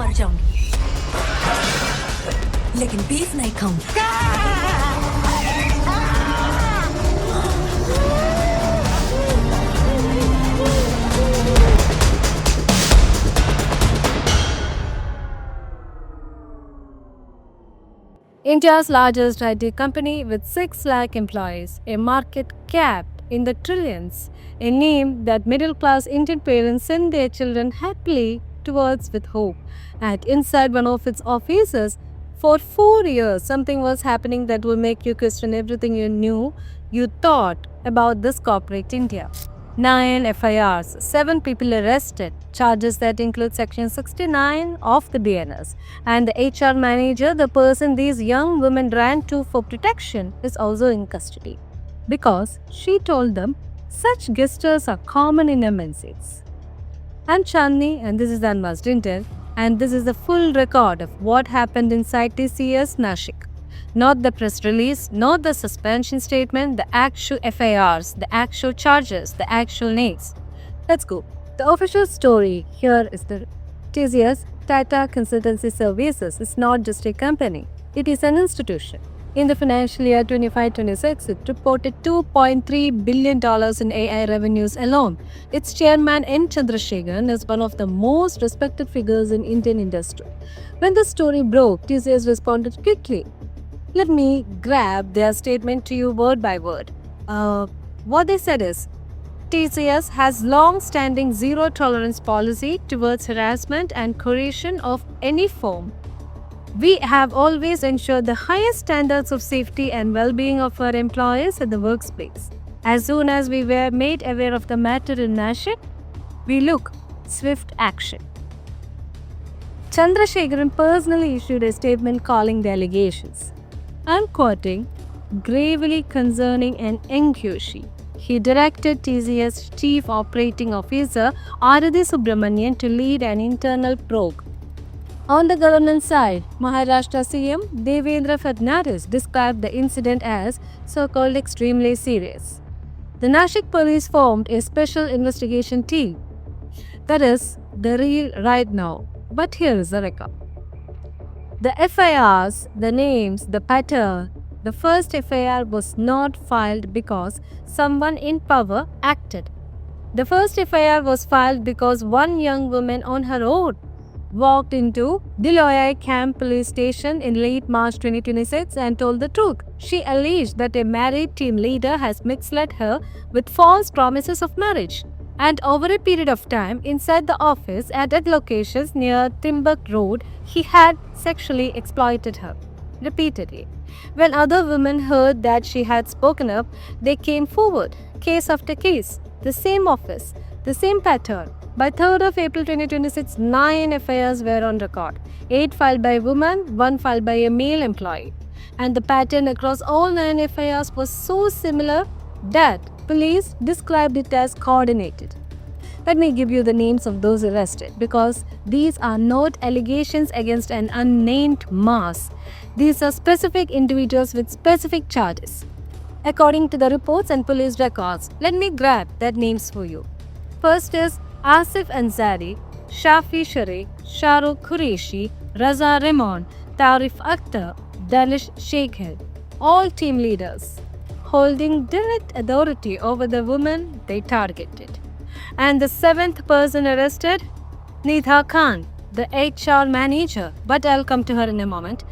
मर जाऊंगी, लेकिन बीफ नहीं खाऊंगी। India's largest IT company with 6 lakh employees, a market cap in the trillions, a name that middle-class Indian parents send their children happily towards with hope. And inside one of its offices, for 4 years, something was happening that will make you question everything you thought about this corporate India. 9 FIRs, 7 people arrested, charges that include Section 69 of the BNS. And the HR manager, the person these young women ran to for protection, is also in custody. Because she told them such gestures are common in MNCs. I'm Chandni and this is Unmasked Intel, and this is the full record of what happened inside TCS Nashik. Not the press release, not the suspension statement, the actual FIRs, the actual charges, the actual names. Let's go. The official story here is the TCS Tata Consultancy Services is not just a company, it is an institution. In the financial year 25-26, it reported $2.3 billion in AI revenues alone. Its chairman N. Chandrasekharan is one of the most respected figures in Indian industry. When the story broke, TCS responded quickly. Let me grab their statement to you word by word. What they said is, TCS has long-standing zero-tolerance policy towards harassment and coercion of any form. We have always ensured the highest standards of safety and well-being of our employees at the workplace. As soon as we were made aware of the matter in Nashik, we took swift action. Chandrasekharan personally issued a statement calling the allegations, I'm quoting, gravely concerning and inquisitive. He directed TCS Chief Operating Officer Aradhi Subramanian to lead an internal probe. On the government side, Maharashtra CM Devendra Fadnavis described the incident as so-called extremely serious. The Nashik police formed a special investigation team. That is the real right now. But here is the record. The FIRs, the names, the pattern. The first FIR was not filed because someone in power acted. The first FIR was filed because one young woman on her own walked into Diloy Camp police station in late March 2026 and told the truth. She alleged that a married team leader has misled her with false promises of marriage. And over a period of time, inside the office at locations near Timbuk Road, he had sexually exploited her repeatedly. When other women heard that she had spoken up, they came forward, case after case, the same office, the same pattern. By 3rd of April 2026, 9 FIRs were on record, 8 filed by women, 1 filed by a male employee. And the pattern across all 9 FIRs was so similar that police described it as coordinated. Let me give you the names of those arrested because these are not allegations against an unnamed mass. These are specific individuals with specific charges. According to the reports and police records, let me grab that names for you. First is Asif Ansari, Shafi Sharik, Shahrukh Qureshi, Raza Rahman, Tarif Akhtar, Danish Shekhar, all team leaders, holding direct authority over the women they targeted. And the 7th person arrested, Nidha Khan, the HR manager, but I'll come to her in a moment.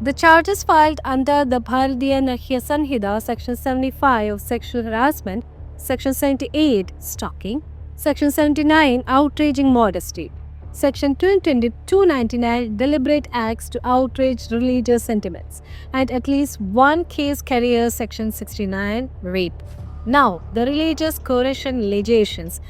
The charges filed under the Bharatiya Nahya Sanhita, Section 75 of sexual harassment, Section 78 stalking, Section 79 outraging modesty, Section 299 deliberate acts to outrage religious sentiments, and at least one case carries Section 69 rape. Now, the religious coercion allegations.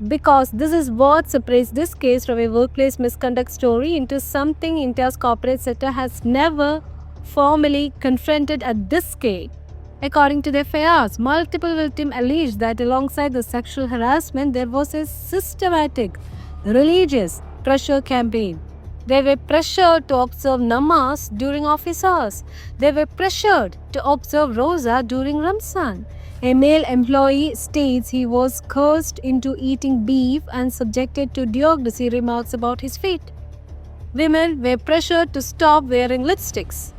Because this is what separates this case from a workplace misconduct story into something India's corporate sector has never formally confronted at this scale. According to the FIRs, multiple victims alleged that alongside the sexual harassment, there was a systematic religious pressure campaign. They were pressured to observe namaz during office hours. They were pressured to observe Roza during Ramzan. A male employee states he was coerced into eating beef and subjected to derogatory remarks about his faith. Women were pressured to stop wearing lipsticks,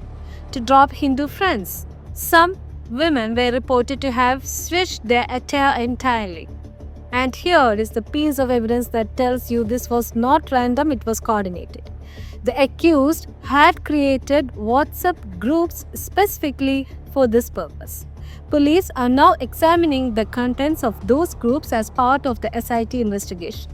to drop Hindu friends. Some women were reported to have switched their attire entirely. And here is the piece of evidence that tells you this was not random, it was coordinated. The accused had created WhatsApp groups specifically for this purpose. Police are now examining the contents of those groups as part of the SIT investigation.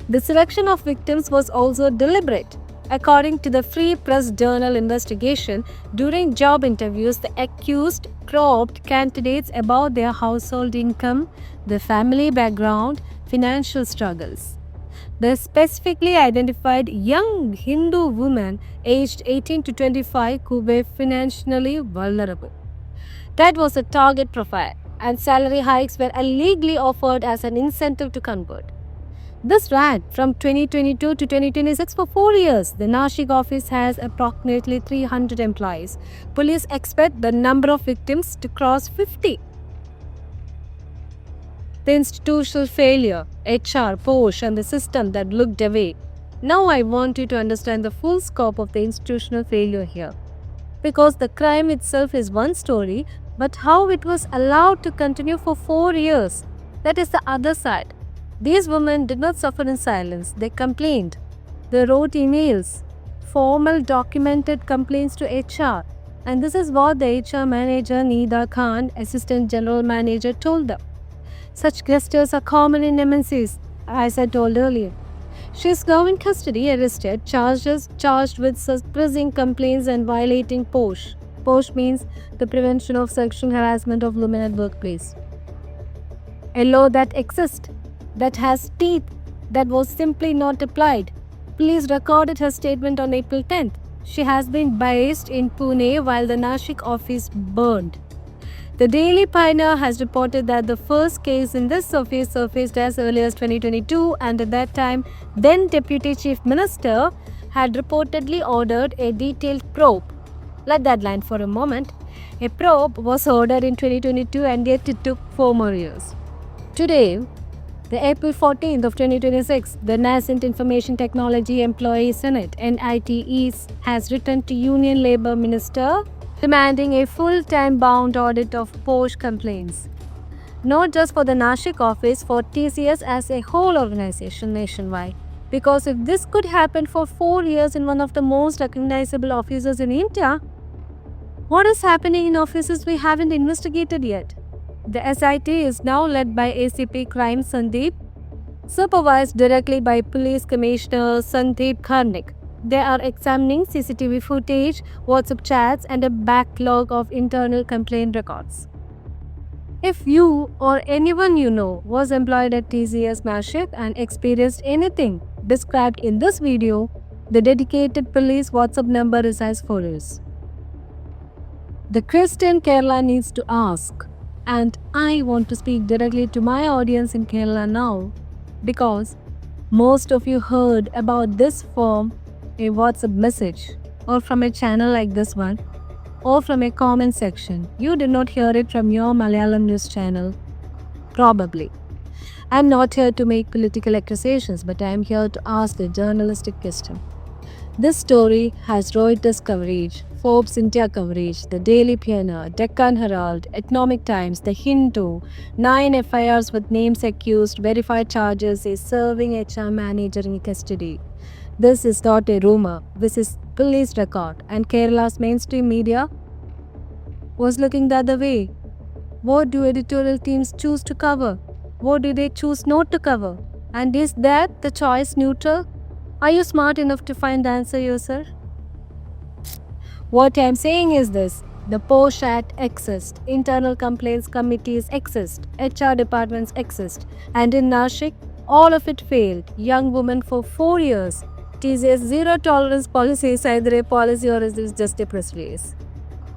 The selection of victims was also deliberate. According to the Free Press Journal investigation, during job interviews, the accused probed candidates about their household income, their family background, financial struggles. They specifically identified young Hindu women aged 18 to 25 who were financially vulnerable. That was a target profile, and salary hikes were illegally offered as an incentive to convert. This ran from 2022 to 2026 for 4 years. The Nashik office has approximately 300 employees. Police expect the number of victims to cross 50. The institutional failure, HR, POSH, and the system that looked away. Now I want you to understand the full scope of the institutional failure here. Because the crime itself is one story, but how it was allowed to continue for 4 years, that is the other side. These women did not suffer in silence. They complained. They wrote emails, formal documented complaints to HR. And this is what the HR manager Nida Khan, Assistant General Manager, told them. Such gestures are common in MNCs, as I told earlier. She is now in custody, arrested, charged with suppressing complaints and violating POSH. POSH means the Prevention of Sexual Harassment of Women at Workplace. A law that exists, that has teeth, that was simply not applied. Police recorded her statement on April 10th. She has been based in Pune while the Nashik office burned. The Daily Pioneer has reported that the first case in this office surfaced as early as 2022, and at that time, then Deputy Chief Minister had reportedly ordered a detailed probe. Let that line for a moment. A probe was ordered in 2022 and yet it took 4 more years. Today, the April 14th of 2026, the Nascent Information Technology Employees Senate (NITE) has written to Union Labour Minister demanding a full-time bound audit of POSH complaints. Not just for the Nashik office, for TCS as a whole organization nationwide. Because if this could happen for 4 years in one of the most recognizable offices in India, what is happening in offices we haven't investigated yet? The SIT is now led by ACP Crime Sandeep, supervised directly by Police Commissioner Sandeep Karnik. They are examining CCTV footage, WhatsApp chats, and a backlog of internal complaint records. If you or anyone you know was employed at TCS Nashik and experienced anything described in this video, the dedicated police WhatsApp number is as follows. The question Kerala needs to ask, and I want to speak directly to my audience in Kerala now, because most of you heard about this from a WhatsApp message or from a channel like this one or from a comment section. You did not hear it from your Malayalam news channel, probably. I am not here to make political accusations, but I am here to ask the journalistic question. This story has Reuters coverage, Forbes India coverage, the Daily Pioneer, Deccan Herald, Economic Times, The Hindu, 9 FIRs with names accused, verified charges, a serving HR manager in custody. This is not a rumor, this is police record, and Kerala's mainstream media was looking the other way. What do editorial teams choose to cover? What do they choose not to cover? And is that the choice neutral? Are you smart enough to find the answer yourself? What I am saying is this. The POSH Act exists, internal complaints committees exist, HR departments exist, and in Nashik, all of it failed. Young women for 4 years. TCS zero tolerance policy is either a policy or is just a press release.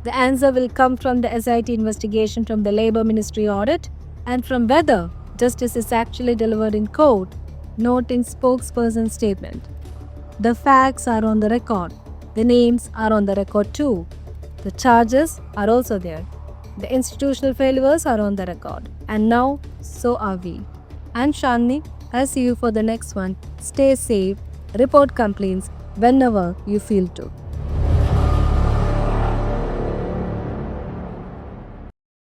The answer will come from the SIT investigation, from the Labour Ministry audit, and from whether justice is actually delivered in court, not in spokesperson statement. The facts are on the record. The names are on the record too. The charges are also there. The institutional failures are on the record. And now, so are we. I'm Chandni. I'll see you for the next one. Stay safe. Report complaints. whenever you feel to.